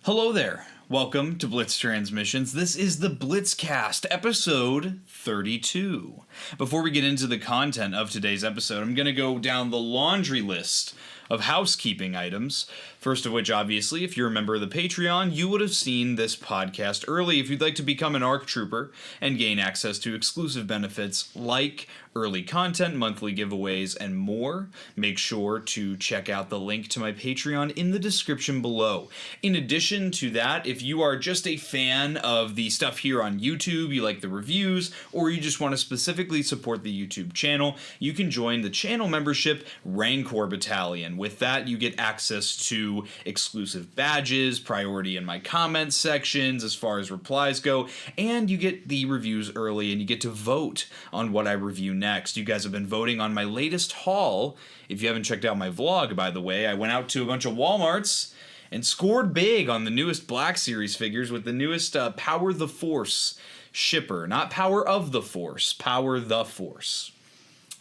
Hello there. Welcome to Blitz Transmissions. This is the Blitzcast, episode 32. Before we get into the content of today's episode, I'm going to go down the laundry list of housekeeping items. First of which, obviously, if you're a member of the Patreon, you would have seen this podcast early. If you'd like to become an ARC Trooper and gain access to exclusive benefits like early content, monthly giveaways, and more, make sure to check out the link to my Patreon in the description below. In addition to that, if you are just a fan of the stuff here on YouTube, you like the reviews, or you just want to specifically support the YouTube channel, you can join the channel membership Rancor Battalion. With that, you get access to exclusive badges, priority in my comments sections as far as replies go, and you get the reviews early and you get to vote on what I review next. You guys have been voting on my latest haul. If you haven't checked out my vlog, by the way, I went out to a bunch of Walmarts and scored big on the newest Black Series figures with the newest Power the Force shipper. Not Power of the Force, Power the Force.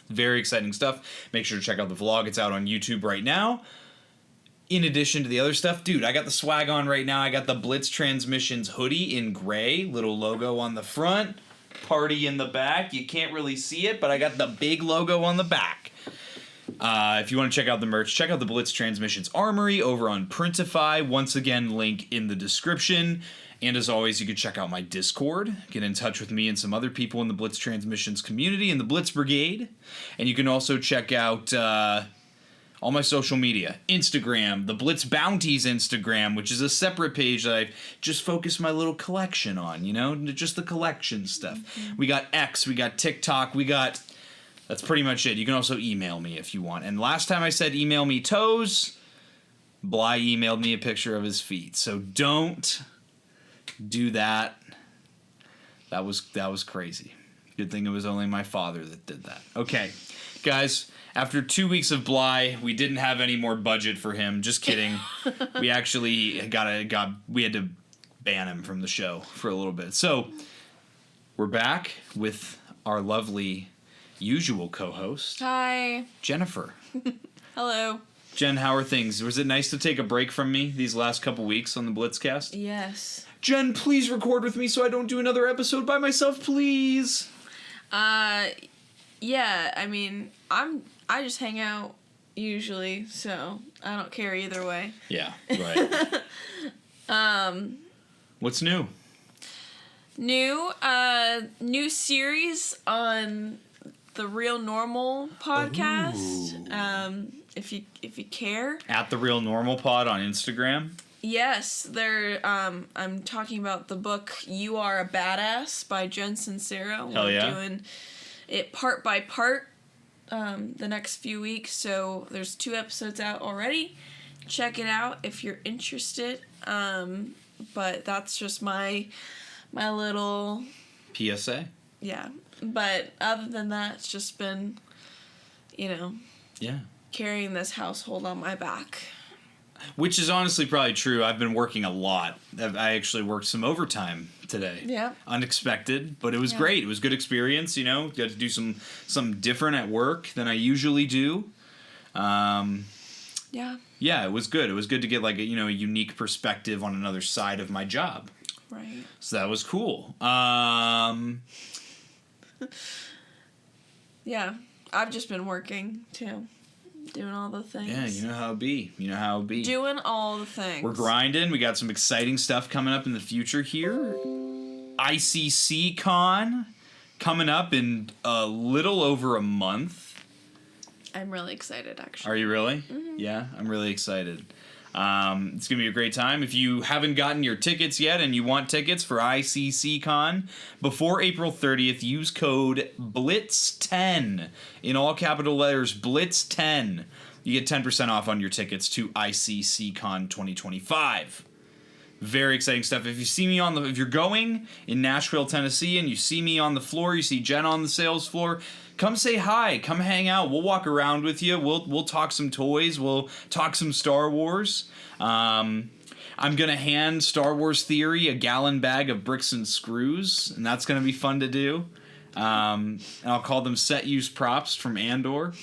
Very exciting stuff. Make sure to check out the vlog. It's out on YouTube right now. In addition to the other stuff, dude, I got the swag on right now. I got the Blitz Transmissions hoodie in gray, little logo on the front, party in the back. You can't really see it, but I got the big logo on the back. If you want to check out the merch, check out the Blitz Transmissions Armory over on Printify. Once again, link in the description. And as always, you can check out my Discord, get in touch with me and some other people in the Blitz Transmissions community in the Blitz Brigade. And you can also check out all my social media. Instagram, the Blitz Bounties Instagram, which is a separate page that I've just focused my little collection on, you know, just the collection stuff. Mm-hmm. We got X, we got TikTok, that's pretty much it. You can also email me if you want. And last time I said email me toes, Bly emailed me a picture of his feet. So don't do that. That was crazy. Good thing it was only my father that did that. Okay, guys. After 2 weeks of Bly, we didn't have any more budget for him. Just kidding. We actually we had to ban him from the show for a little bit. So we're back with our lovely usual co-host. Hi. Jennifer. Hello. Jen, how are things? Was it nice to take a break from me these last couple weeks on the Blitzcast? Yes. Jen, please record with me so I don't do another episode by myself, please. Yeah, I mean, I just hang out usually, so I don't care either way. Yeah, right. What's new? New series on the Real Normal podcast. Ooh. If you care. At the Real Normal Pod on Instagram. Yes, I'm talking about the book You Are a Badass by Jen Sincero. Hell yeah. We're doing it part by part the next few weeks, so there's 2 episodes out already. Check it out if you're interested. But that's just my little PSA. Yeah, but other than that, it's just been, carrying this household on my back. Which is honestly probably true. I've been working a lot. I actually worked some overtime today. Yeah. Unexpected, but it was great. It was a good experience, Got to do some different at work than I usually do. Yeah, it was good. It was good to get a unique perspective on another side of my job. Right. So that was cool. Yeah. I've just been working too. Doing all the things. Yeah, you know how it be. Doing all the things. We're grinding. We got some exciting stuff coming up in the future here. ICC Con coming up in a little over a month. I'm really excited, actually. Are you really? Mm-hmm. Yeah, I'm really excited. It's going to be a great time. If you haven't gotten your tickets yet and you want tickets for ICC Con, before April 30th, use code BLITZ10 in all capital letters, BLITZ10. You get 10% off on your tickets to ICC Con 2025. Very exciting stuff. If you see me if you're going in Nashville, Tennessee, and you see me on the floor, you see Jen on the sales floor, come say hi. Come hang out. We'll walk around with you. We'll talk some toys. We'll talk some Star Wars. I'm gonna hand Star Wars Theory a gallon bag of bricks and screws, and that's gonna be fun to do. And I'll call them set use props from Andor.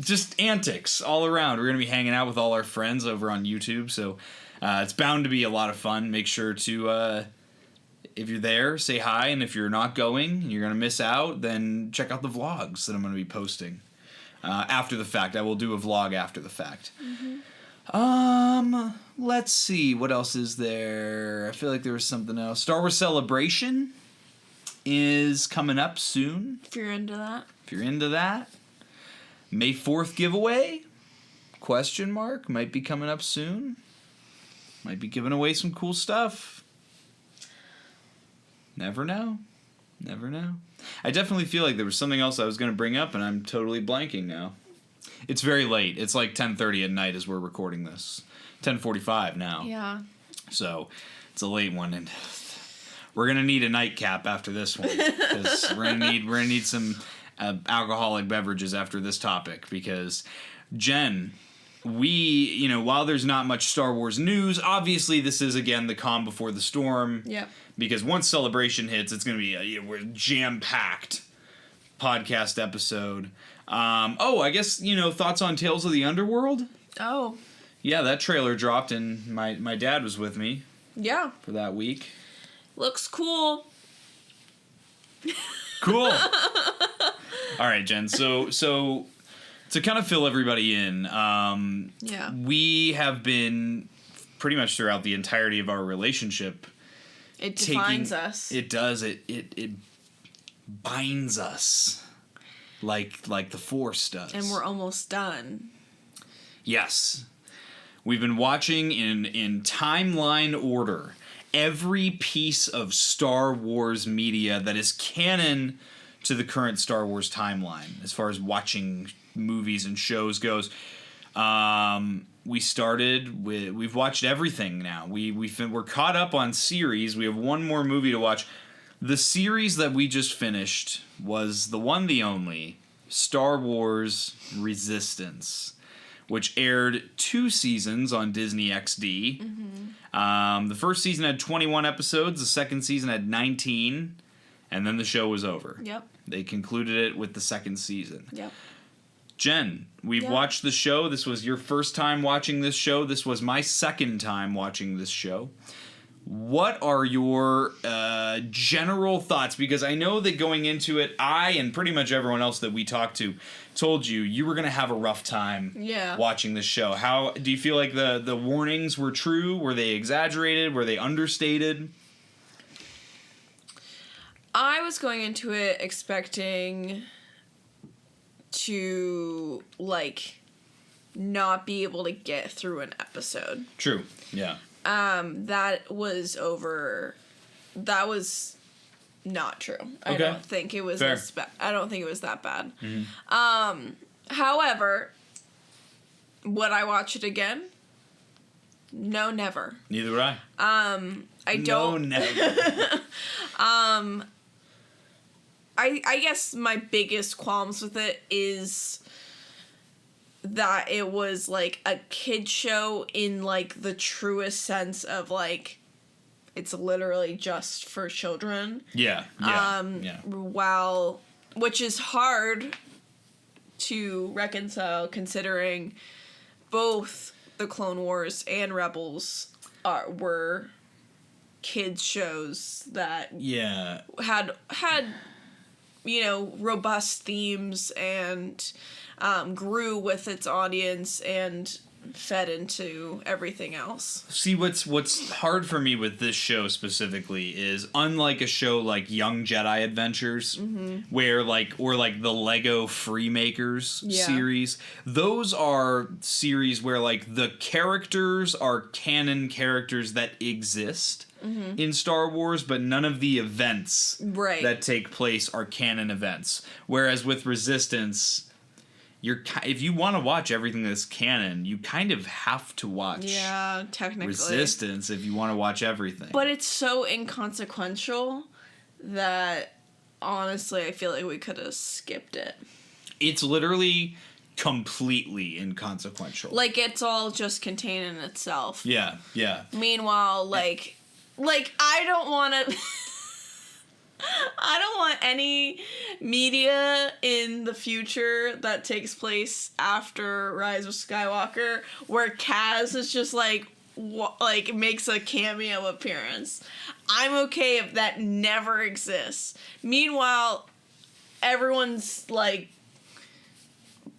Just antics all around. We're going to be hanging out with all our friends over on YouTube, so it's bound to be a lot of fun. Make sure to, if you're there, say hi, and if you're not going and you're going to miss out, then check out the vlogs that I'm going to be posting after the fact. I will do a vlog after the fact. Let's see. What else is there? I feel like there was something else. Star Wars Celebration is coming up soon. If you're into that. May 4th giveaway? Question mark. Might be coming up soon. Might be giving away some cool stuff. Never know. I definitely feel like there was something else I was going to bring up, and I'm totally blanking now. It's very late. It's like 10:30 at night as we're recording this. 10:45 now. Yeah. So it's a late one, and we're gonna need a nightcap after this one because we're gonna need some alcoholic beverages after this topic. Because Jen, while there's not much Star Wars news, obviously this is again the calm before the storm. Yep. Because once Celebration hits, it's gonna be we're jam-packed podcast episode. I guess thoughts on Tales of the Underworld. Oh. Yeah, that trailer dropped, and my dad was with me. Yeah. For that week. Looks cool. Cool. All right, Jen. So to kind of fill everybody in, we have been pretty much throughout the entirety of our relationship. It defines us. It does. It binds us like the Force does. And we're almost done. Yes. We've been watching in timeline order every piece of Star Wars media that is canon to the current Star Wars timeline as far as watching movies and shows goes. We've watched everything now. We're caught up on series. We have one more movie to watch. The series that we just finished was the one, the only, Star Wars Resistance, which aired 2 seasons on Disney XD. Mm-hmm. The first season had 21 episodes. The second season had 19. And then the show was over. Yep. They concluded it with the second season. Yep. Jen, we've watched the show. This was your first time watching this show. This was my second time watching this show. What are your general thoughts? Because I know that going into it, I and pretty much everyone else that we talked to told you were going to have a rough time watching this show. How do you feel like the warnings were true? Were they exaggerated? Were they understated? I was going into it expecting to, not be able to get through an episode. True, yeah. That was not true. I don't think it was I don't think it was that bad. Mm-hmm. However, would I watch it again? No, never. Neither would I. I don't. No, never. I guess my biggest qualms with it is that it was a kid show in the truest sense of it's literally just for children. Yeah. Which is hard to reconcile considering both the Clone Wars and Rebels were kids shows that had robust themes and grew with its audience and fed into everything else. See, what's hard for me with this show specifically is, unlike a show like Young Jedi Adventures, where the Lego Freemakers series, those are series where the characters are canon characters that exist in Star Wars, but none of the events that take place are canon events. Whereas with Resistance, if you want to watch everything that's canon, you kind of have to watch technically Resistance if you want to watch everything. But it's so inconsequential that honestly I feel like we could have skipped it. It's literally completely inconsequential. It's all just contained in itself. Yeah. Meanwhile, I don't want to I don't want any media in the future that takes place after Rise of Skywalker where Kaz is just like makes a cameo appearance. I'm okay if that never exists. Meanwhile, everyone's like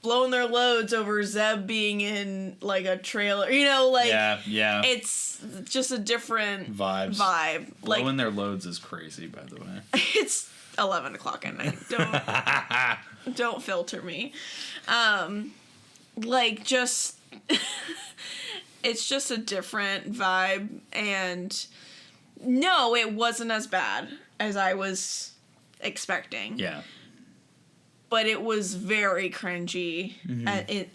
blowing their loads over Zeb being in like a trailer, yeah. It's just a different vibe. Blowing their loads is crazy, by the way. It's 11 o'clock at night. Don't filter me. It's just a different vibe, and no, it wasn't as bad as I was expecting. Yeah. But it was very cringy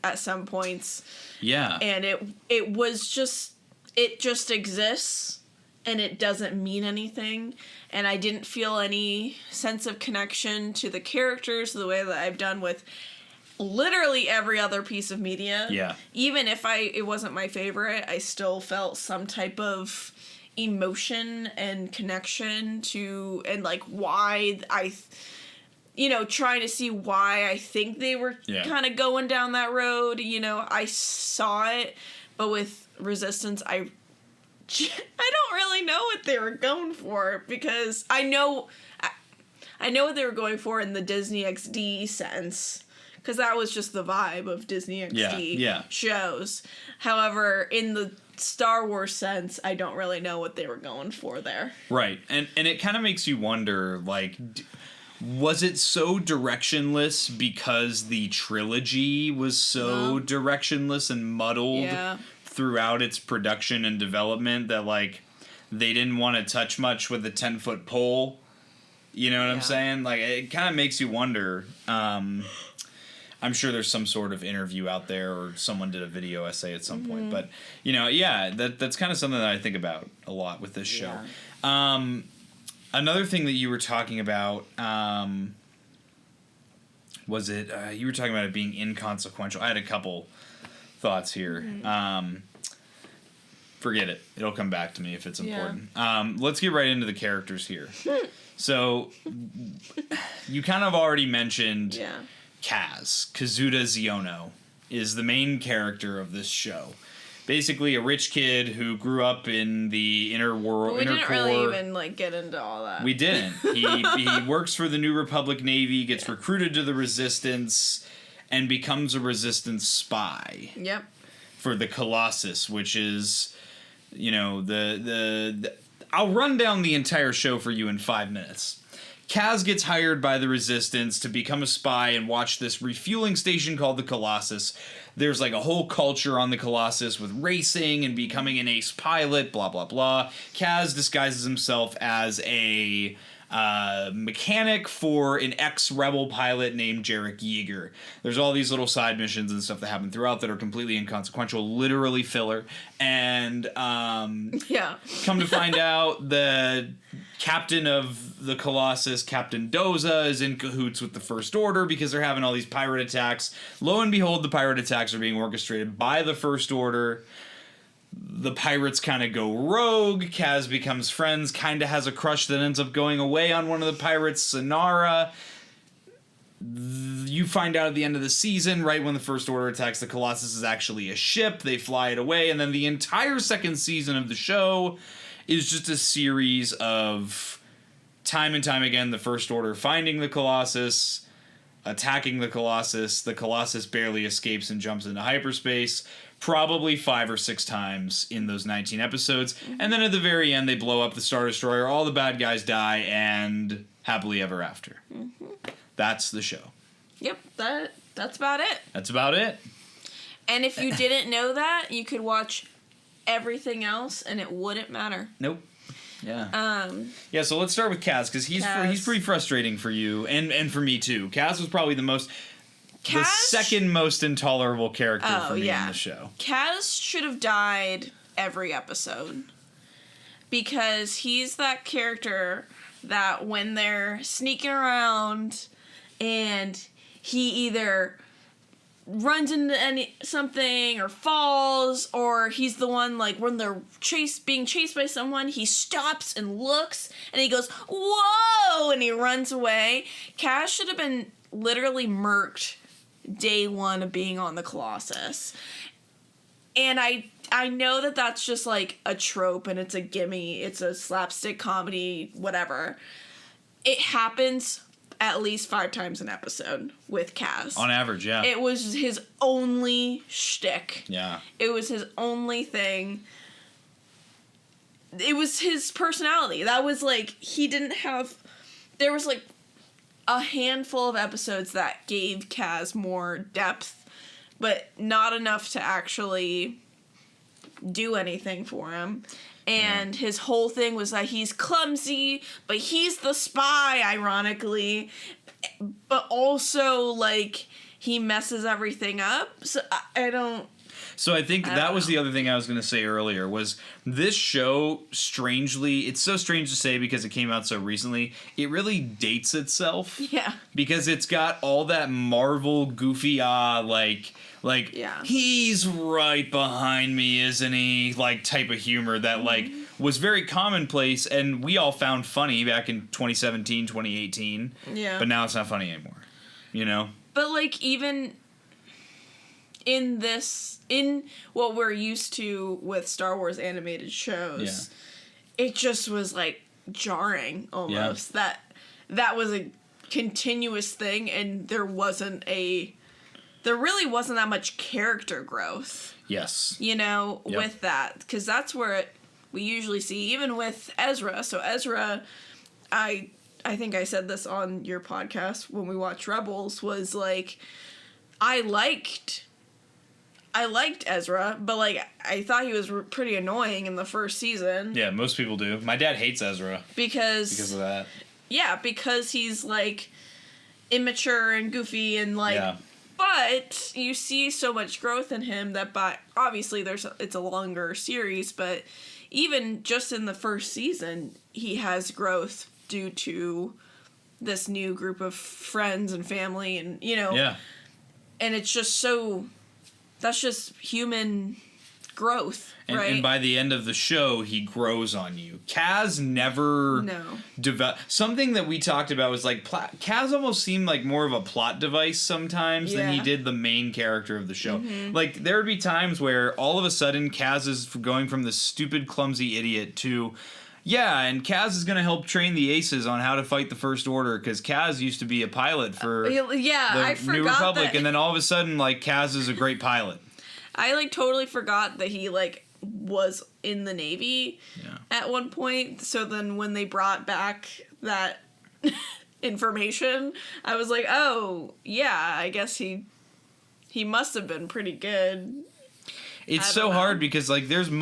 at some points. Yeah. And it just exists, and it doesn't mean anything. And I didn't feel any sense of connection to the characters the way that I've done with literally every other piece of media. Yeah. Even if it wasn't my favorite, I still felt some type of emotion and connection to, and like why trying to see why I think they were kind of going down that road. I saw it, but with Resistance, I don't really know what they were going for, because I know what they were going for in the Disney XD sense, because that was just the vibe of Disney XD shows. However, in the Star Wars sense, I don't really know what they were going for there. Right, and it kind of makes you wonder, like, was it so directionless because the trilogy was so directionless and muddled throughout its production and development that, like, they didn't want to touch much with a 10-foot pole? You know what I'm saying? Like, it kind of makes you wonder. I'm sure there's some sort of interview out there, or someone did a video essay at some point. But, that's kind of something that I think about a lot with this show. Another thing that you were talking about, was it, you were talking about it being inconsequential. I had a couple thoughts here. Forget it. It'll come back to me if it's important. Let's get right into the characters here. So, you kind of already mentioned Kaz. Kazuda Xiono is the main character of this show. Basically, a rich kid who grew up in the inner world. We didn't really even get into all that. We didn't. He works for the New Republic Navy, gets recruited to the Resistance, and becomes a Resistance spy. Yep. For the Colossus, which is, the I'll run down the entire show for you in 5 minutes. Kaz gets hired by the Resistance to become a spy and watch this refueling station called the Colossus. There's like a whole culture on the Colossus with racing and becoming an ace pilot, blah, blah, blah. Kaz disguises himself as a mechanic for an ex-rebel pilot named Jarek Yeager. There's all these little side missions and stuff that happen throughout that are completely inconsequential, literally filler. And come to find out, the captain of the Colossus, Captain Doza, is in cahoots with the First Order because they're having all these pirate attacks. Lo and behold, the pirate attacks are being orchestrated by the First Order. The pirates kind of go rogue. Kaz becomes friends, kind of has a crush that ends up going away on one of the pirates, Sonara. You find out at the end of the season, right when the First Order attacks, the Colossus is actually a ship. They fly it away, and then the entire second season of the show is just a series of, time and time again, the First Order finding the Colossus, attacking the Colossus barely escapes and jumps into hyperspace, probably 5 or 6 times in those 19 episodes. And then at the very end, they blow up the Star Destroyer, all the bad guys die, and happily ever after. That's the show. Yep, that's about it. That's about it. And if you didn't know that, you could watch everything else and it wouldn't matter. Nope. Yeah. So let's start with Kaz, because he's pretty frustrating for you and for me too. Kaz was probably the second most intolerable character for me in the show. Kaz should have died every episode, because he's that character that when they're sneaking around and he either runs into something or falls, or he's the one, like, when they're being chased by someone, he stops and looks and he goes, whoa, and he runs away. Kaz should have been literally murked day one of being on the Colossus. And I know that that's just like a trope and it's a gimme, it's a slapstick comedy, whatever. It happens at least 5 times an episode with Kaz. On average, yeah. It was his only shtick. Yeah. It was his only thing. It was his personality. That was like, he didn't have... There was like a handful of episodes that gave Kaz more depth, but not enough to actually do anything for him. And his whole thing was that he's clumsy, but he's the spy, ironically. But also, like, he messes everything up. So I don't... So I think that was the other thing I was going to say earlier, was this show, strangely, it's so strange to say because it came out so recently, it really dates itself. Yeah. Because it's got all that Marvel goofy, yeah. he's right behind me, isn't he? Like, type of humor that, like, was very commonplace and we all found funny back in 2017, 2018. Yeah. But now it's not funny anymore, you know? But, like, even in what we're used to with Star Wars animated shows, it just was, like, jarring almost. Yeah. That was a continuous thing, and there really wasn't that much character growth. Yes. You know, with that. Because that's where we usually see, even with Ezra. So Ezra, I think I said this on your podcast when we watched Rebels, was like, I liked Ezra, but, like, I thought he was pretty annoying in the first season. Yeah, most people do. My dad hates Ezra. Because of that. Yeah, because he's, like, immature and goofy and, like... Yeah. But you see so much growth in him that obviously it's a longer series, but even just in the first season, he has growth due to this new group of friends and family and, you know... Yeah. And it's just so... That's just human growth, right? And by the end of the show, he grows on you. Kaz never something that we talked about was like Kaz almost seemed like more of a plot device sometimes than he did the main character of the show. Mm-hmm. Like, there would be times where all of a sudden Kaz is going from this stupid, clumsy idiot to... Yeah, and Kaz is going to help train the aces on how to fight the First Order, because Kaz used to be a pilot for I forgot New Republic, that. And then all of a sudden, like, Kaz is a great pilot. I, like, totally forgot that he, like, was in the Navy at one point, so then when they brought back that information, I was like, oh, yeah, I guess he must have been pretty good. It's so hard because, like, you have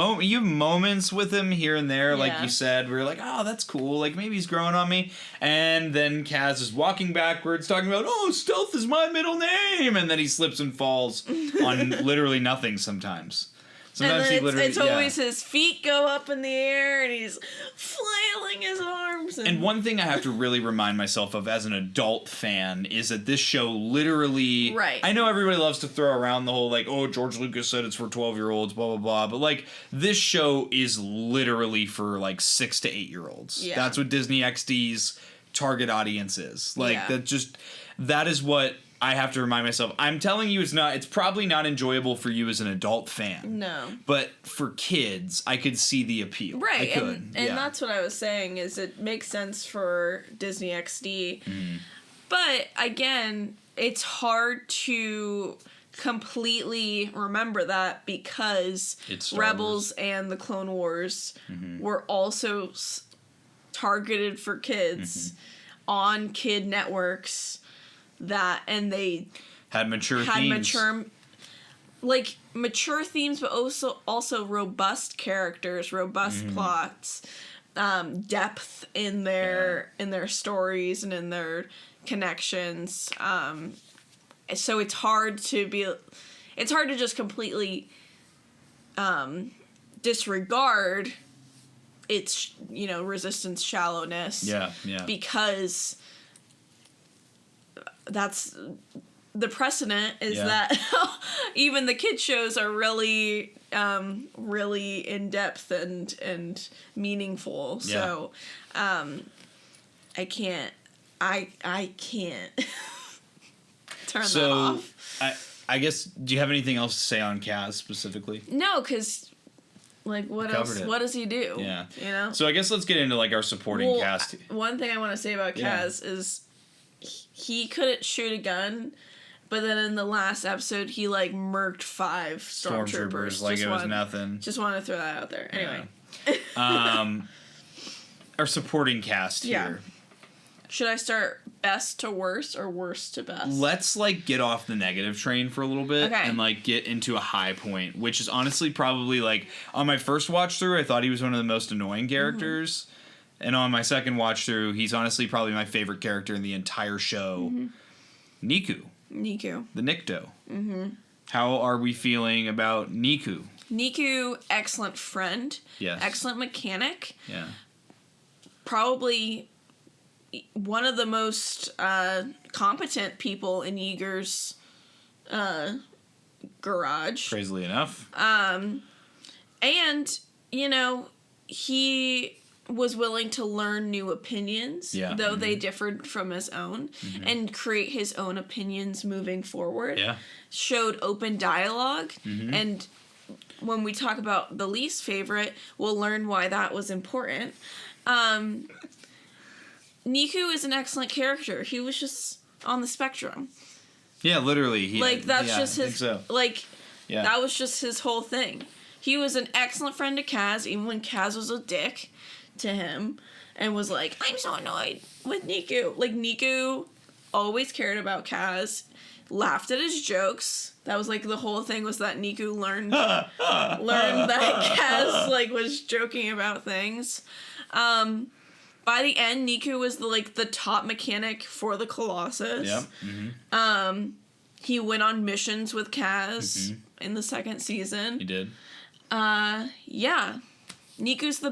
moments with him here and there, like you said, where you're like, oh, that's cool, like, maybe he's growing on me. And then Kaz is walking backwards, talking about, oh, stealth is my middle name, and then he slips and falls on literally nothing sometimes. Sometimes and then it's always his feet go up in the air and he's flailing his arms. And one thing I have to really remind myself of as an adult fan is that this show literally... Right. I know everybody loves to throw around the whole, like, oh, George Lucas said it's for 12-year-olds, blah, blah, blah. But, like, this show is literally for, like, 6 to 8-year-olds. Yeah. That's what Disney XD's target audience is. Like, that is what... I have to remind myself. I'm telling you, it's probably not enjoyable for you as an adult fan. No. But for kids, I could see the appeal. Right. I could. And that's what I was saying, is it makes sense for Disney XD. Mm. But again, it's hard to completely remember that because Rebels and the Clone Wars were also targeted for kids on kid networks. And they had mature themes, but also robust characters, robust plots, depth in their stories and in their connections. So it's hard to just completely disregard its Resistance shallowness. Yeah. Because that's the precedent is Yeah. that even the kid shows are really really in depth and meaningful. Yeah. So I can't turn that off. I guess, do you have anything else to say on Kaz specifically? No, because like what else? Covered it. What does he do? Yeah. You know. So I guess let's get into like our supporting cast. One thing I want to say about Yeah. Kaz is he couldn't shoot a gun, but then in the last episode he like murked 5 stormtroopers. Like it was nothing. Just want to throw that out there. Anyway. Our supporting cast Yeah. here. Should I start best to worst or worst to best? Let's like get off the negative train for a little bit Okay. and like get into a high point, which is honestly probably like on my first watch through I thought he was one of the most annoying characters. And on my second watch through, he's honestly probably my favorite character in the entire show. Niku, Niku. the Nikto. How are we feeling about Niku? Niku, excellent friend. Yes. Excellent mechanic. Yeah. Probably one of the most competent people in Yeager's garage. Crazily enough. And, you know, he was willing to learn new opinions, Yeah. though they differed from his own, and create his own opinions moving forward. Yeah. Showed open dialogue, and when we talk about the least favorite, we'll learn why that was important. Niku is an excellent character. He was just on the spectrum. Yeah, literally. Like, that's just I his... think so. Like, Yeah. that was just his whole thing. He was an excellent friend to Kaz, even when Kaz was a dick to him, and was like, I'm so annoyed with Niku. Like, Niku always cared about Kaz, laughed at his jokes. That was, like, the whole thing was that Niku learned that Kaz, like, was joking about things. By the end, Niku was the top mechanic for the Colossus. Yeah. He went on missions with Kaz in the second season. He did. Yeah. Niku's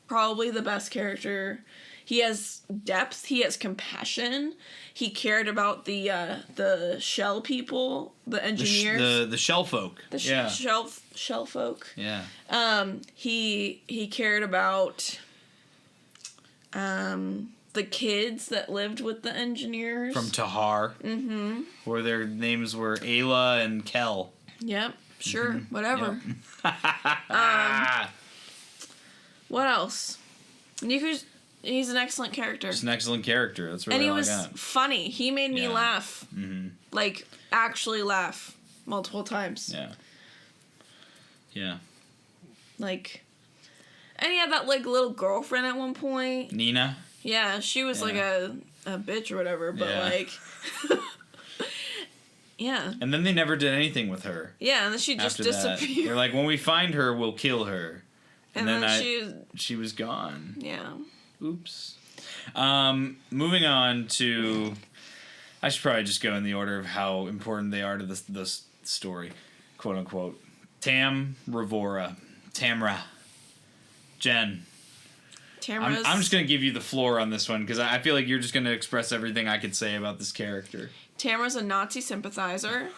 probably the best character. He has depth. He has compassion. He cared about the shell people, the engineers, The shell folk. the Yeah. shell folk. Yeah. He cared about the kids that lived with the engineers From Tahar. Where their names were Ayla and Kel. Yep. Sure. Whatever. Yep. What else? He's an excellent character. Just an excellent character. That's really And he all was I got. funny. He made me Yeah. laugh. Like, actually laugh multiple times. Yeah. Yeah. Like, and he had that, like, little girlfriend at one point. Nina. Yeah, she was, like, Yeah. a bitch or whatever, but, Yeah. like... yeah. And then they never did anything with her. Yeah, and then she just After that, disappeared. they're like, when we find her, we'll kill her. and then she was gone. Yeah. Oops. Moving on to, I should probably just go in the order of how important they are to this story, quote unquote. Tamra, Jen. Tamara's... I'm just gonna give you the floor on this one because I feel like you're just gonna express everything I could say about this character. Tamara's a Nazi sympathizer.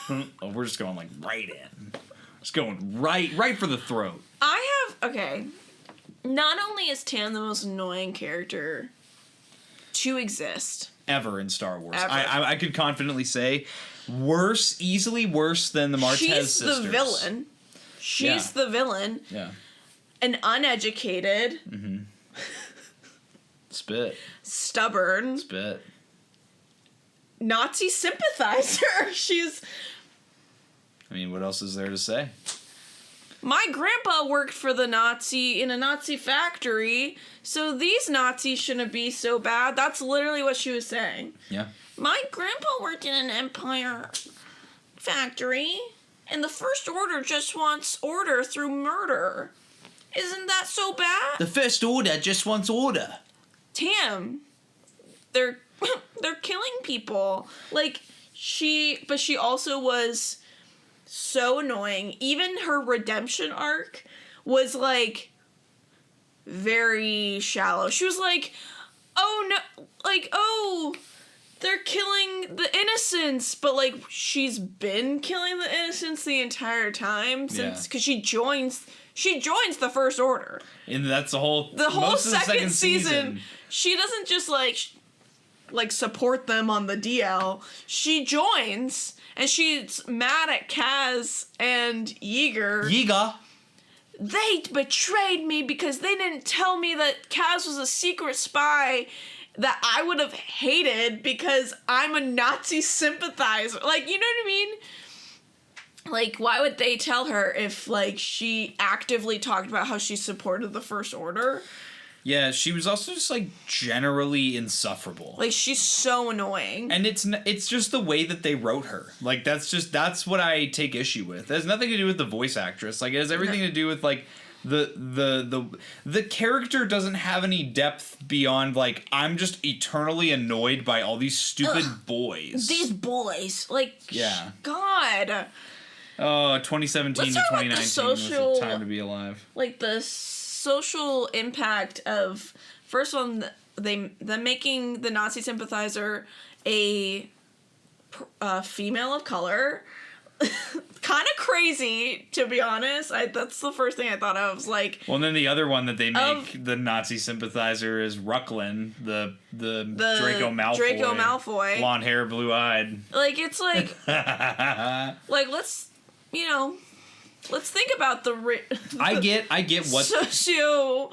Oh, we're just going like right in. Just going right for the throat. Okay. Not only is Tam the most annoying character to exist. Ever in Star Wars. Ever. I could confidently say easily worse than the Martez sisters. She's the villain. She's the villain. Yeah. An uneducated, Spit. stubborn, Spit. Nazi sympathizer. I mean, what else is there to say? My grandpa worked for in a Nazi factory, so these Nazis shouldn't be so bad. That's literally what she was saying. Yeah. My grandpa worked in an Empire factory, and the First Order just wants order through murder. Isn't that so bad? The First Order just wants order. Tam, they're killing people. Like, she also was so annoying. Even her redemption arc was, like, very shallow. She was like, oh no, like, oh, they're killing the innocents, but like she's been killing the innocents the entire time since because she joins the First Order. And that's the whole second season. She doesn't just like support them on the DL. She joins and she's mad at Kaz and Yeager. They betrayed me because they didn't tell me that Kaz was a secret spy that I would have hated because I'm a Nazi sympathizer. Like, you know what I mean? Like, why would they tell her if, like, she actively talked about how she supported the First Order? Yeah, she was also just, like, generally insufferable. Like, she's so annoying. And it's just the way that they wrote her. Like, that's what I take issue with. It has nothing to do with the voice actress. Like, it has everything to do with, like, the character doesn't have any depth beyond, like, I'm just eternally annoyed by all these stupid boys. These boys. Like, yeah. God. Oh, 2017 to 2019 was a time to be alive. Like, the social impact of, first one, them making the Nazi sympathizer a female of color. Kind of crazy, to be honest. That's the first thing I thought of. Was like, well, and then the other one that they make the Nazi sympathizer is Rucklin, the Draco Malfoy, blonde hair, blue eyed. Like, it's like, like let's think about the I get what socio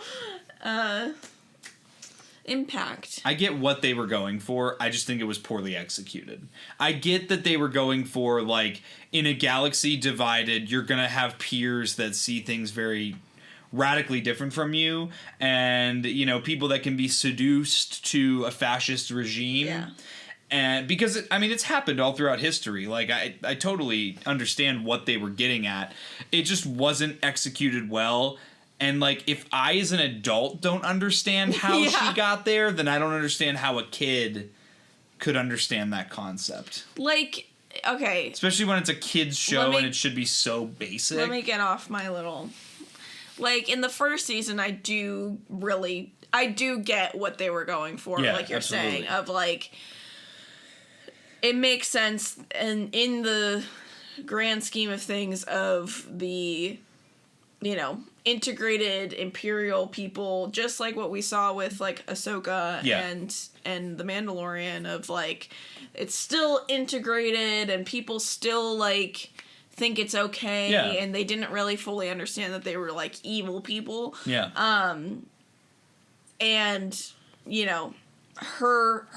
impact. I get what they were going for. I just think it was poorly executed. I get that they were going for, like, in a galaxy divided, you're going to have peers that see things very radically different from you, and, you know, people that can be seduced to a fascist regime. Yeah. And because, it's happened all throughout history. Like, I totally understand what they were getting at. It just wasn't executed well. And, like, if I as an adult don't understand how she got there, then I don't understand how a kid could understand that concept. Like, okay. Especially when it's a kid's show and it should be so basic. Let me get off my little... Like, in the first season, I do get what they were going for, like you're saying. Of, like, it makes sense, and in the grand scheme of things of the, you know, integrated Imperial people, just like what we saw with, like, Ahsoka and the Mandalorian, of, like, it's still integrated and people still, like, think it's okay, and they didn't really fully understand that they were, like, evil people. And, you know, her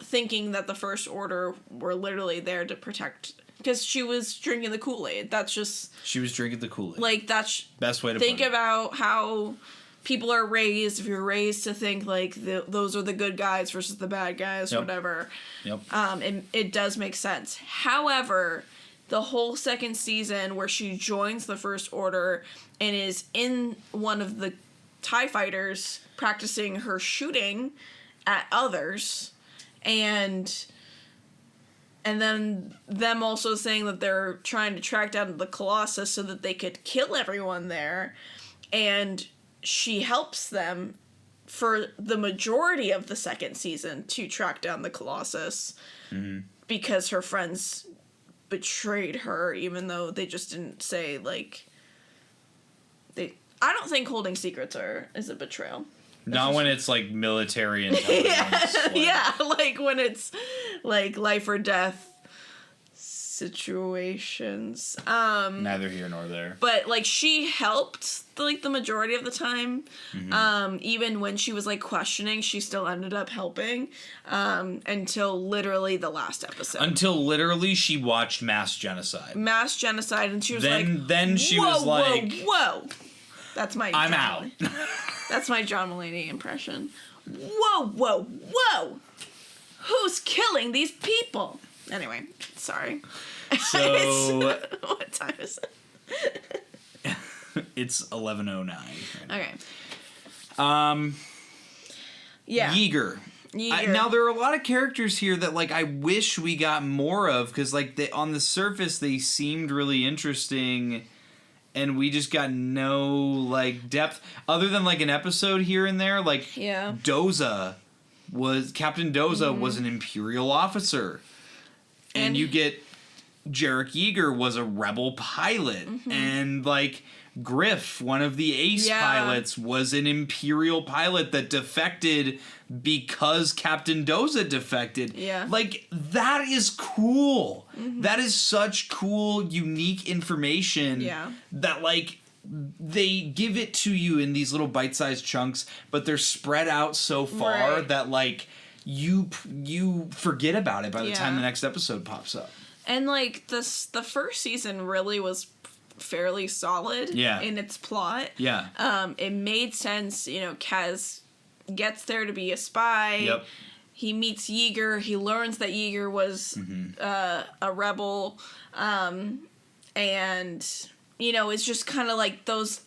thinking that the First Order were literally there to protect... Because she was drinking the Kool-Aid. That's just... She was drinking the Kool-Aid. Like, that's... Best way to put it. Think about how people are raised. If you're raised to think, like, those are the good guys versus the bad guys, whatever. And it does make sense. However, the whole second season where she joins the First Order and is in one of the TIE fighters practicing her shooting at others, and then them also saying that they're trying to track down the Colossus so that they could kill everyone there. And she helps them for the majority of the second season to track down the Colossus because her friends betrayed her, even though they just didn't say, like... I don't think holding secrets is a betrayal. Not when it's, like, military intelligence. Like, when it's, like, life or death situations. Neither here nor there. But, like, she helped, like, the majority of the time. Even when she was, like, questioning, she still ended up helping. Until literally the last episode. Until literally she watched Mass Genocide. And she was then she was like... Whoa! That's my... I'm out. That's my John Mulaney impression. Whoa! Who's killing these people? Anyway, sorry. So... what time is it? It's 11:09. Okay. Yeager. Now, there are a lot of characters here that, like, I wish we got more of, because, like, on the surface, they seemed really interesting... And we just got no, like, depth. Other than, like, an episode here and there. Like, Doza Captain Doza was an Imperial officer. And you get Jarek Yeager was a rebel pilot. And, like, Griff, one of the ace pilots, was an Imperial pilot that defected because Captain Doza defected. Yeah. Like, that is cool. That is such cool, unique information that, like, they give it to you in these little bite-sized chunks, but they're spread out so far that, like, you forget about it by the time the next episode pops up. And, like, the first season really was fairly solid in its plot. Yeah. It made sense. You know, Kaz gets there to be a spy. Yep. He meets Yeager. He learns that Yeager was a rebel. And, you know, it's just kind of like those...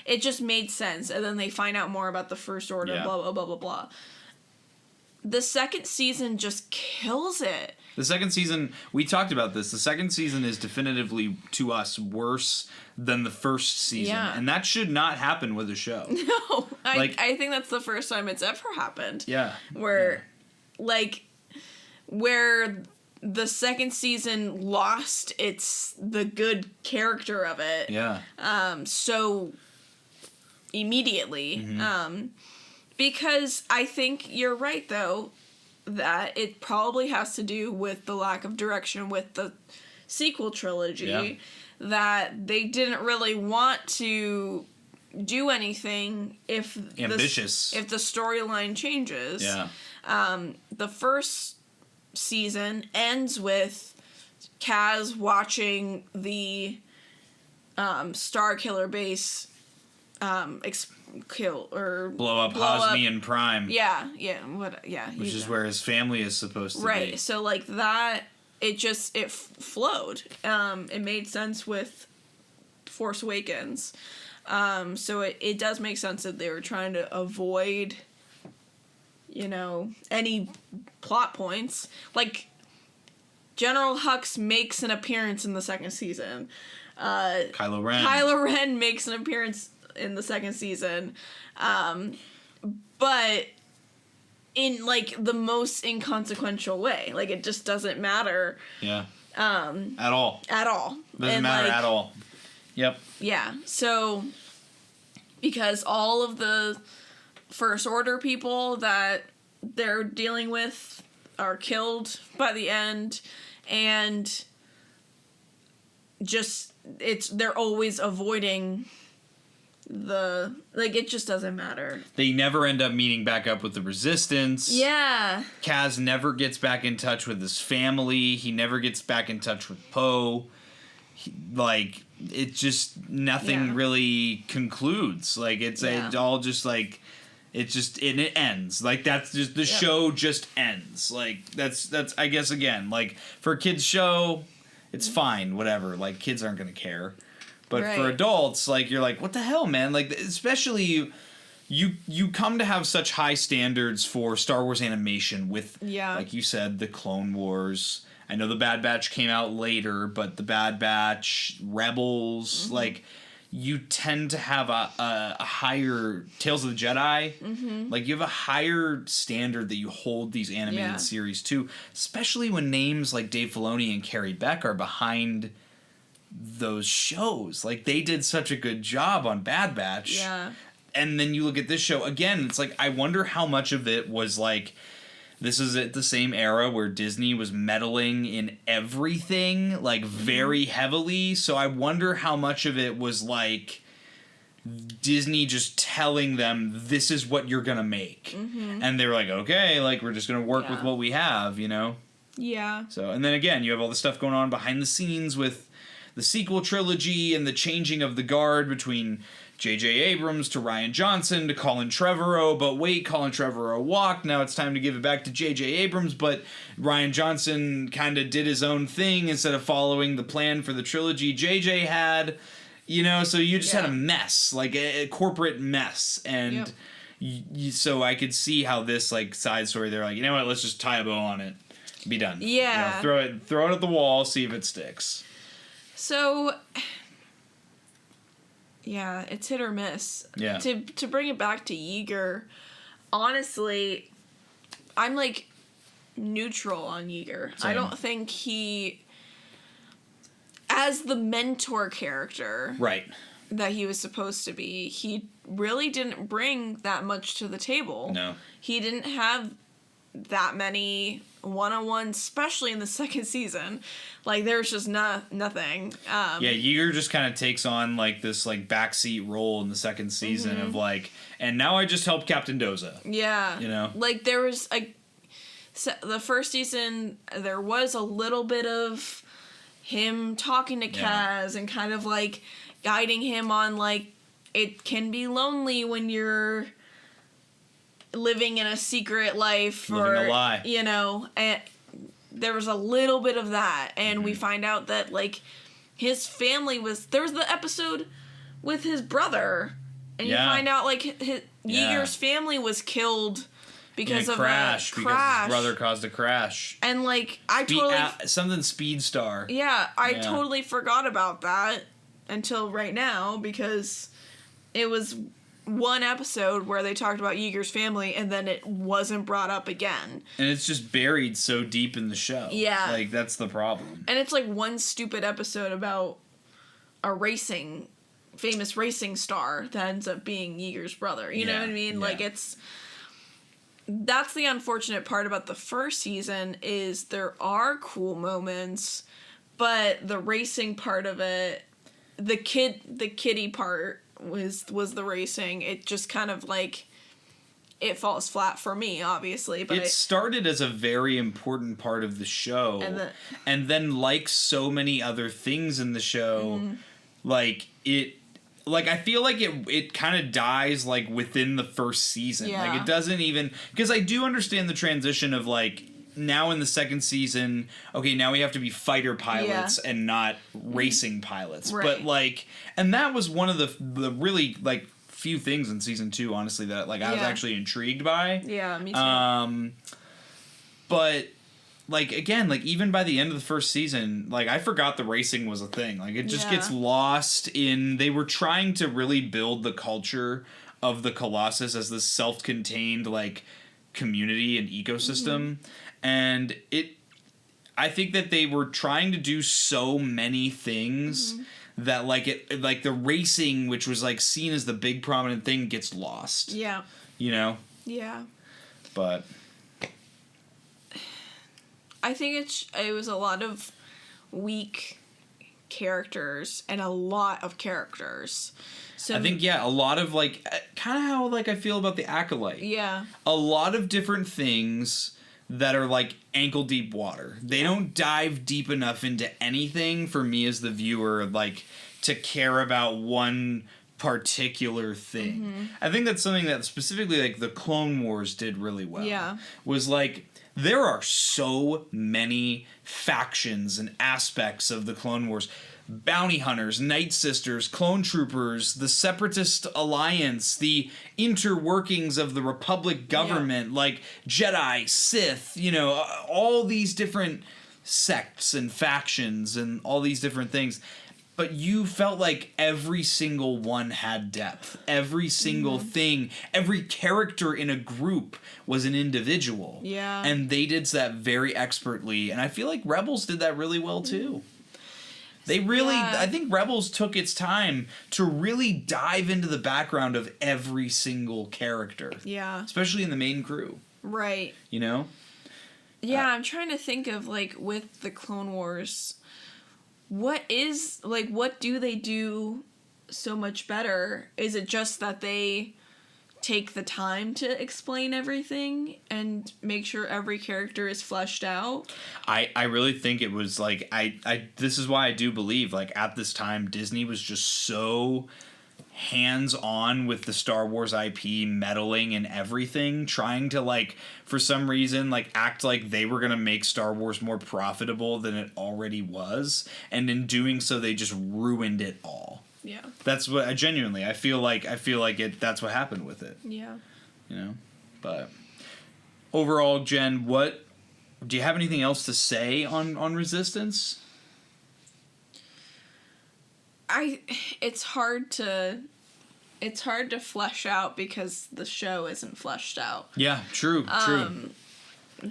It just made sense. And then they find out more about the First Order, blah, blah, blah, blah, blah. The second season just kills it. The second season, we talked about this, the second season is definitively, to us, worse than the first season. Yeah. And that should not happen with a show. No, I think that's the first time it's ever happened. Yeah. Where the second season lost the good character of it. Yeah. So immediately. Because I think you're right, though, that it probably has to do with the lack of direction with the sequel trilogy, that they didn't really want to do anything if the storyline changes. Yeah. The first season ends with Kaz watching the Starkiller base blow up Hosnian Prime. Which is where his family is supposed to be. Right. So like that, it flowed. It made sense with Force Awakens. So it does make sense that they were trying to avoid, you know, any plot points. Like General Hux makes an appearance in the second season. Kylo Ren makes an appearance in the second season, but in like the most inconsequential way. Like it just doesn't matter. Yeah. At all. Doesn't matter at all. Yep. Yeah. So because all of the First Order people that they're dealing with are killed by the end, and just they're always avoiding it just doesn't matter. They never end up meeting back up with the Resistance. Yeah. Kaz never gets back in touch with his family. He never gets back in touch with Poe. It just nothing really concludes. Like it's all just like it just and it ends. Like that's just the show just ends. Like that's I guess again, like for a kids show, it's fine, whatever. Like kids aren't gonna care. But for adults, like, you're like, what the hell, man? Like, especially, you come to have such high standards for Star Wars animation with, like you said, the Clone Wars. I know the Bad Batch came out later, but the Bad Batch, Rebels, like, you tend to have a higher... Tales of the Jedi. Like, you have a higher standard that you hold these animated series to, especially when names like Dave Filoni and Carrie Beck are behind those shows. Like they did such a good job on Bad Batch. Yeah. And then you look at this show again, it's like I wonder how much of it was like this is at the same era where Disney was meddling in everything like very heavily. So I wonder how much of it was like Disney just telling them this is what you're gonna make. And they were like, okay, like we're just gonna work with what we have, you know? Yeah. So and then again you have all the stuff going on behind the scenes with the sequel trilogy and the changing of the guard between J.J. Abrams to Rian Johnson to Colin Trevorrow. But wait, Colin Trevorrow walked. Now it's time to give it back to J.J. Abrams. But Rian Johnson kind of did his own thing instead of following the plan for the trilogy J.J. had. You know, so you just had a mess, like a corporate mess. And so I could see how this like side story, they're like, you know what, let's just tie a bow on it. Be done. Yeah. You know, throw it at the wall, see if it sticks. So, yeah, it's hit or miss. Yeah. To bring it back to Yeager, honestly, I'm like neutral on Yeager. Same. I don't think he, as the mentor character, Right. that he was supposed to be, he really didn't bring that much to the table. No. He didn't have that many one-on-ones, especially in the second season. Like, there's just nothing. Yeah, Yeager just kind of takes on, like, this, like, backseat role in the second season of, like, and now I just helped Captain Doza. Yeah. You know? Like, there was, the first season, there was a little bit of him talking to Kaz and kind of, like, guiding him on, like, it can be lonely when you're living in a secret life. Living a lie. You know, and there was a little bit of that. And we find out that, like, his family was... There was the episode with his brother. And you find out, like, Yeager's family was killed because of a crash. Because his brother caused a crash. And, like, something Speed Star. Yeah, I totally forgot about that until right now, because it was one episode where they talked about Yeager's family and then it wasn't brought up again. And it's just buried so deep in the show. Yeah. Like, that's the problem. And it's like one stupid episode about a famous racing star that ends up being Yeager's brother. You know what I mean? Yeah. Like, that's the unfortunate part about the first season, is there are cool moments, but the racing part of it, the kiddie part was the racing. It just kind of, like, it falls flat for me, obviously. But it started as a very important part of the show, and then, like so many other things in the show, like, I feel like it kind of dies, like, within the first season. Yeah. Like, it doesn't even... Because I do understand the transition of, like, now in the second season, okay, now we have to be fighter pilots and not racing pilots. Right. But, like... And that was one of the really, like, few things in season 2, honestly, that, like, I was actually intrigued by. Yeah, me too. But... Like, again, like, even by the end of the first season, like, I forgot the racing was a thing. Like, it just gets lost in... They were trying to really build the culture of the Colossus as this self-contained, like, community and ecosystem. And I think that they were trying to do so many things that, like, the racing, which was, like, seen as the big prominent thing, gets lost. Yeah. You know? Yeah. But... I think it was a lot of weak characters and a lot of characters. So I think, a lot of, like, kind of how, like, I feel about the Acolyte. Yeah. A lot of different things that are, like, ankle-deep water. They don't dive deep enough into anything for me as the viewer, like, to care about one particular thing. I think that's something that specifically, like, the Clone Wars did really well. Yeah. Was, like... There are so many factions and aspects of the Clone Wars. Bounty Hunters, Night Sisters, Clone Troopers, the Separatist Alliance, the interworkings of the Republic government, like Jedi, Sith, you know, all these different sects and factions and all these different things. But you felt like every single one had depth. Every single thing, every character in a group was an individual. Yeah. And they did that very expertly. And I feel like Rebels did that really well, too. They really... I think Rebels took its time to really dive into the background of every single character. Yeah. Especially Especially in the main crew. Right. You know? Yeah, I'm trying to think of, like, with the Clone Wars... What do they do so much better? Is it just that they take the time to explain everything and make sure every character is fleshed out? I really think it was, like, this is why I do believe, like, at this time, Disney was just so hands-on with the Star Wars IP, meddling in everything, trying to, like, for some reason, like, act like they were gonna make Star Wars more profitable than it already was, and in doing so, they just ruined it all. Yeah. That's what I feel like that's what happened with it. Yeah. You know? But overall, Jen, do you have anything else to say on Resistance? It's hard to flesh out because the show isn't fleshed out. Yeah, true.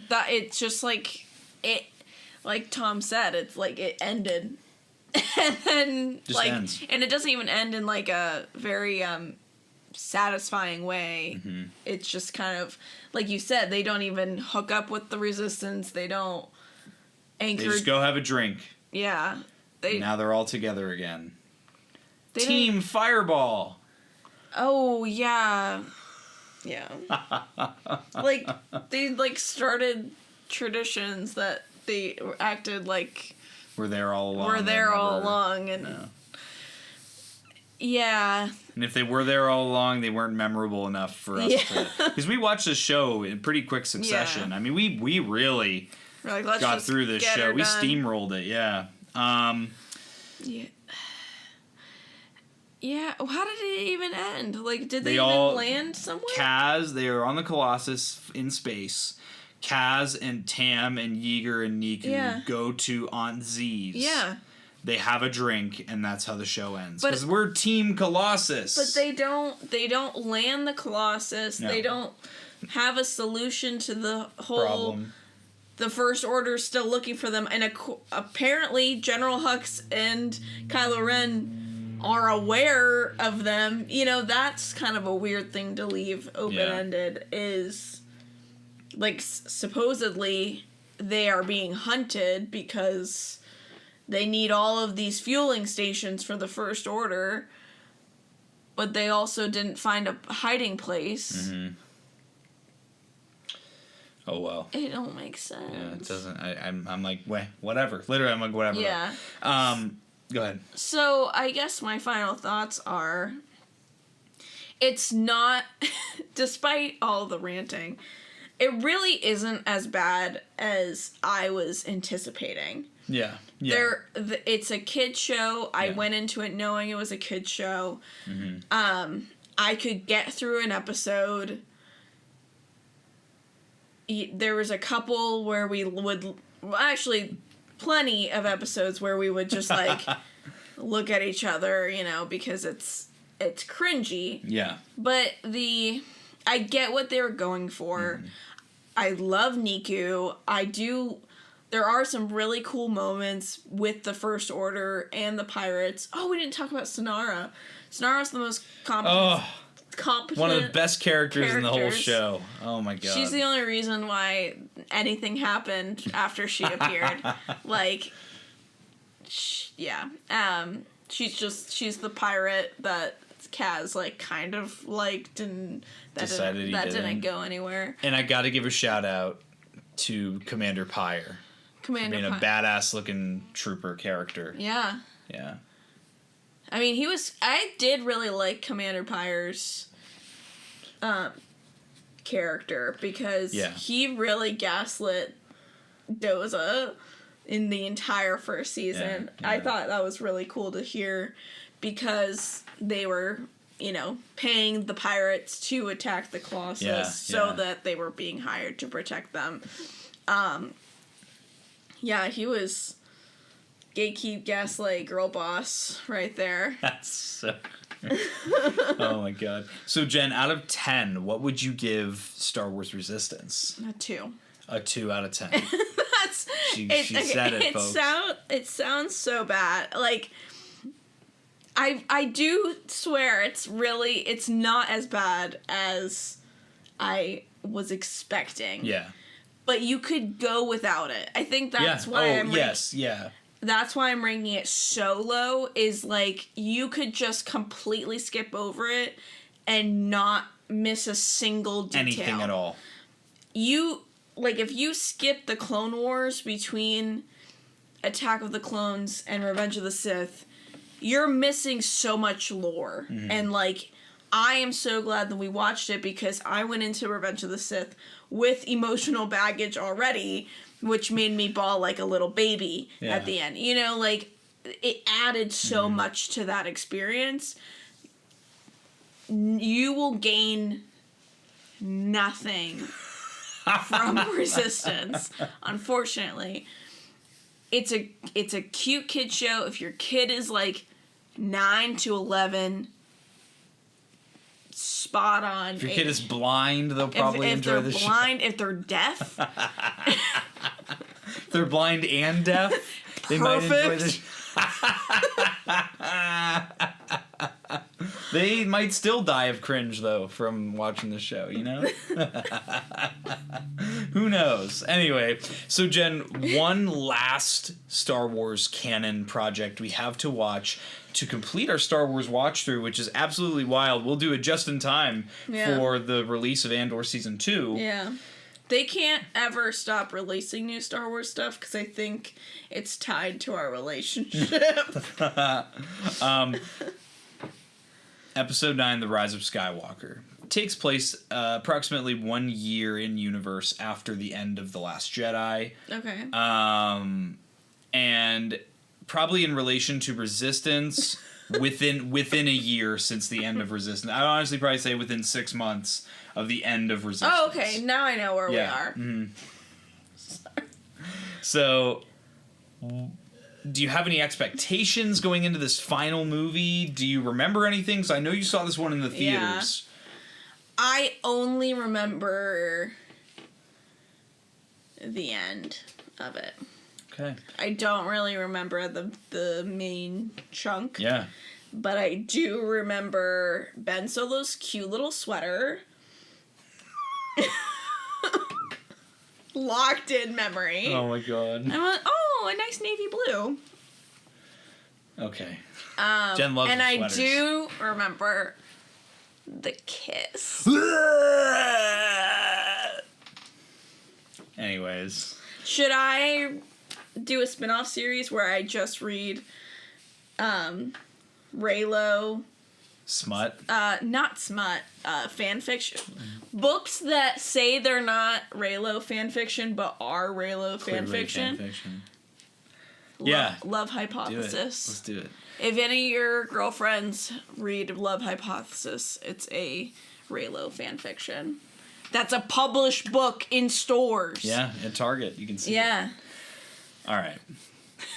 that it's just like Tom said, it's like it ended. And then Just like ends. and it doesn't even end in like a very satisfying way. Mm-hmm. It's just kind of like you said, they don't even hook up with the resistance. They don't anchor. They just go have a drink. Yeah. Now they're all together again. They Team Fireball. Oh yeah. Yeah. Like they like started traditions that they acted like We're there all along. were there all along, and No. yeah. And if they were there all along, they weren't memorable enough for us to... Because we watched this show in pretty quick succession. Yeah. I mean, we really We're like, let's got just through this get show. her We done. steamrolled it, yeah. Yeah. Yeah. How did it even end? Like, did they They even all- land somewhere? Kaz, they are on the Colossus in space. Kaz and Tam and Yeager and Niku Yeah. go to Aunt Z's. Yeah. They have a drink, and that's how the show ends. But- Because we're Team Colossus. But they don't land the Colossus. No. They don't have a solution to the whole Problem. The First Order's still looking for them, and apparently General Hux and Kylo Ren are aware of them. You know, that's kind of a weird thing to leave open-ended, is, like, supposedly they are being hunted because they need all of these fueling stations for the First Order, but they also didn't find a hiding place. Mm-hmm. Oh, well. It don't make sense. Yeah, it doesn't... I'm like, whatever. Literally, I'm like, whatever. Yeah. Go ahead. So, I guess my final thoughts are, it's not, despite all the ranting, it really isn't as bad as I was anticipating. Yeah. Yeah. It's a kid show. I Yeah. went into it knowing it was a kid show. Mm-hmm. I could get through an episode. There was a couple where we would, well, actually, plenty of episodes where we would just like look at each other, you know, because it's cringy. Yeah. But I get what they were going for. Mm-hmm. I love Niku. There are some really cool moments with the First Order and the pirates. Oh, we didn't talk about Sonara. Sonara's the most competent. One of the best characters in the whole characters. show. Oh my god. She's the only reason why anything happened after she appeared. Like, yeah. She's the pirate that Kaz, like, kind of liked, and that didn't go anywhere. And I gotta give a shout out to Commander Pyre. Commander Being a badass looking trooper character. Yeah. Yeah. I mean, I did really like Commander Pyre's character, because he really gaslit Doza in the entire first season. Yeah. I thought that was really cool to hear, because they were, you know, paying the pirates to attack the Colossus so that they were being hired to protect them. Yeah, he was gatekeep, gaslight, girl boss right there. That's so... Oh my god. So Jen, out of 10, what would you give Star Wars Resistance? A 2. A 2 out of 10. That's She said it, folks. It sounds so bad. Like, I do swear it's not as bad as I was expecting. Yeah. But you could go without it. I think that's why that's why I'm ranking it so low, is like, you could just completely skip over it and not miss a single detail. Anything at all. If you skip the Clone Wars between Attack of the Clones and Revenge of the Sith, you're missing so much lore. Mm-hmm. And, like, I am so glad that we watched it, because I went into Revenge of the Sith with emotional baggage already, which made me bawl like a little baby at the end. You know, like, it added so much to that experience. You will gain nothing from Resistance, unfortunately. It's a cute kid show. If your kid is like 9 to 11, spot on. If your kid is blind, they'll probably enjoy the show. If they're blind, if they're deaf. If they're blind and deaf, they might enjoy the show. They might still die of cringe, though, from watching the show, you know? Who knows? Anyway, so Jen, one last Star Wars canon project we have to watch to complete our Star Wars watch through, which is absolutely wild. We'll do it just in time for the release of Andor Season 2. Yeah. They can't ever stop releasing new Star Wars stuff because I think it's tied to our relationship. Episode 9, The Rise of Skywalker, takes place approximately 1 year in universe after the end of The Last Jedi. Okay. And probably in relation to Resistance within a year since the end of Resistance. I would honestly probably say within 6 months of the end of Resistance. Oh, okay. Now I know where we are. Mm-hmm. So, do you have any expectations going into this final movie? Do you remember anything? So I know you saw this one in the theaters. Yeah. I only remember the end of it. Okay. I don't really remember the main chunk. Yeah. But I do remember Ben Solo's cute little sweater. Locked in memory. Oh my god. I went, oh, a nice navy blue. Okay. Jen loves and I sweaters. do remember the kiss. Anyways. Should I do a spin-off series where I just read Reylo Smut? not smut, fan fiction. Books that say they're not Reylo fan fiction, but are Reylo fan fiction. Yeah. Love Hypothesis. Let's do it. If any of your girlfriends read Love Hypothesis, it's a Reylo fan fiction. That's a published book in stores. Yeah, at Target. You can see it. Yeah. All right.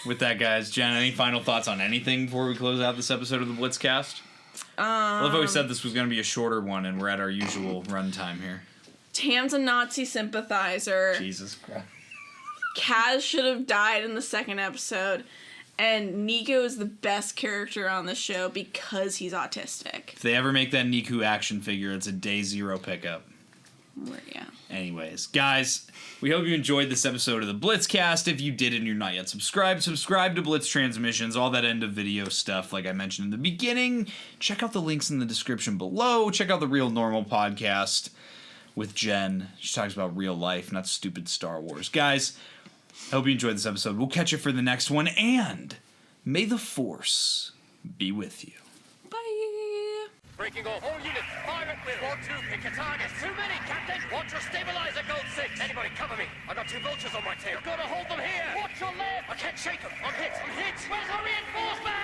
With that, guys, Jen, any final thoughts on anything before we close out this episode of the Blitzcast? I love how we said this was going to be a shorter one, and we're at our usual runtime here. Tam's a Nazi sympathizer. Jesus Christ. Kaz should have died in the second episode, and Nico is the best character on the show because he's autistic. If they ever make that Niku action figure, it's a day 0 pickup. Yeah. Anyways, guys, we hope you enjoyed this episode of the Blitzcast. If you did and you're not yet subscribed to Blitz Transmissions, all that end of video stuff like I mentioned in the beginning. Check out the links in the description below. Check out the Real Normal podcast with Jen. She talks about real life, not stupid Star Wars. Guys, I hope you enjoyed this episode. We'll catch you for the next one, and may the Force be with you. Bye. Breaking off. All units, fire at will. 1-2, pick your targets. Too many, Captain. Watch your stabilizer, Gold 6. Anybody cover me. I got 2 vultures on my tail. Gotta hold them here. Watch your left. I can't shake them. I'm hit. Where's our reinforcement?